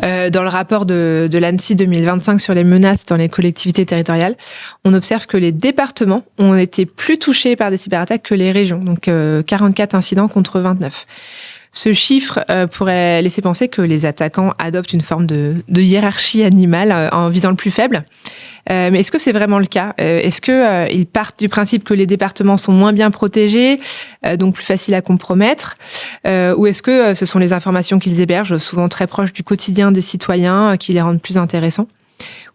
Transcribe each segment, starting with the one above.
Dans le rapport de l'ANSSI 2025 sur les menaces dans les collectivités territoriales, on observe que les départements ont été plus touchés par des cyberattaques que les régions, donc 44 incidents contre 29. Ce chiffre pourrait laisser penser que les attaquants adoptent une forme de hiérarchie animale en visant le plus faible. Mais est-ce que c'est vraiment le cas ? Est-ce qu'ils partent du principe que les départements sont moins bien protégés, donc plus faciles à compromettre ? Ou est-ce que ce sont les informations qu'ils hébergent, souvent très proches du quotidien des citoyens, qui les rendent plus intéressants ?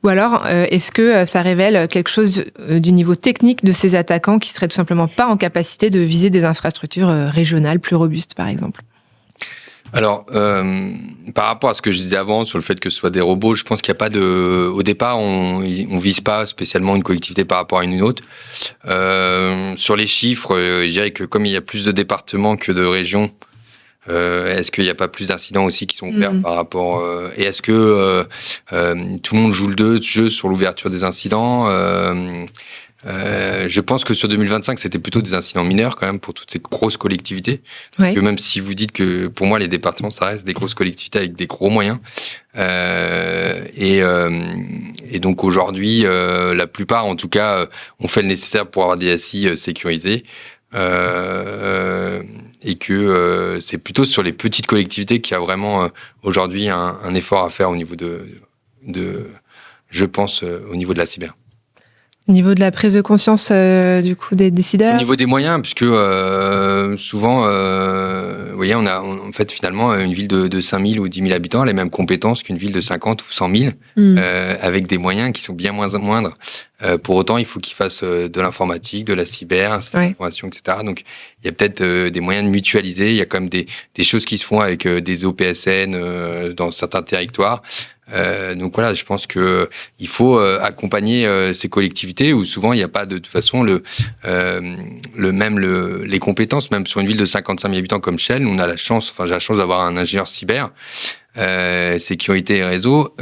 Ou alors, est-ce que ça révèle quelque chose du niveau technique de ces attaquants qui seraient tout simplement pas en capacité de viser des infrastructures régionales plus robustes, par exemple ? Alors, par rapport à ce que je disais avant sur le fait que ce soit des robots, je pense qu'il n'y a pas de... Au départ, on vise pas spécialement une collectivité par rapport à une autre. Sur les chiffres, je dirais que comme il y a plus de départements que de régions, est-ce qu'il n'y a pas plus d'incidents aussi qui sont ouverts par rapport... et est-ce que tout le monde joue le jeu sur l'ouverture des incidents je pense que sur 2025, c'était plutôt des incidents mineurs quand même pour toutes ces grosses collectivités. Ouais. Que même si vous dites que pour moi les départements ça reste des grosses collectivités avec des gros moyens. Et donc aujourd'hui, la plupart en tout cas ont fait le nécessaire pour avoir des SI sécurisés. Et que c'est plutôt sur les petites collectivités qu'il y a vraiment aujourd'hui un effort à faire au niveau de je pense au niveau de la cyber. Au niveau de la prise de conscience du coup des décideurs ? Au niveau des moyens, puisque souvent, vous voyez, on a en fait finalement une ville de 5 000 ou 10 000 habitants a les mêmes compétences qu'une ville de 50 ou 100 000, avec des moyens qui sont bien moindres. Pour autant, il faut qu'ils fassent de l'informatique, de la cyber, un système d'information, etc. Donc, il y a peut-être des moyens de mutualiser. Il y a quand même des choses qui se font avec des OPSN dans certains territoires. Donc voilà, je pense que il faut accompagner ces collectivités où souvent il n'y a pas de toute façon les compétences, même sur une ville de 55 000 habitants comme Chelles, on a la chance, j'ai la chance d'avoir un ingénieur cyber, sécurité et réseau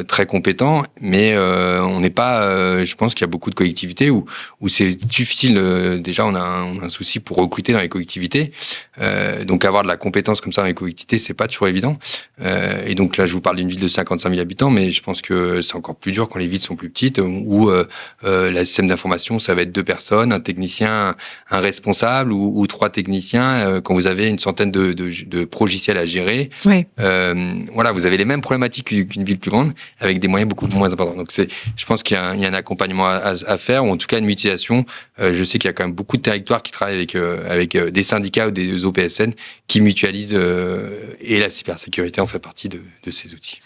très compétent, mais on n'est pas, je pense qu'il y a beaucoup de collectivités où c'est difficile, déjà on a un souci pour recruter dans les collectivités, donc avoir de la compétence comme ça dans les collectivités, c'est pas toujours évident, et donc là je vous parle d'une ville de 55 000 habitants, mais je pense que c'est encore plus dur quand les villes sont plus petites, où le système d'information ça va être 2 personnes, un technicien, un responsable ou 3 techniciens, quand vous avez une centaine de progiciels à gérer. Ouais. Voilà, vous avez les mêmes problématiques qu'une ville plus grande, avec des moyens beaucoup moins importants. Donc je pense qu'il y a un accompagnement à faire, ou en tout cas une mutualisation. Je sais qu'il y a quand même beaucoup de territoires qui travaillent avec des syndicats ou des OPSN qui mutualisent, et la cybersécurité en fait partie de ces outils.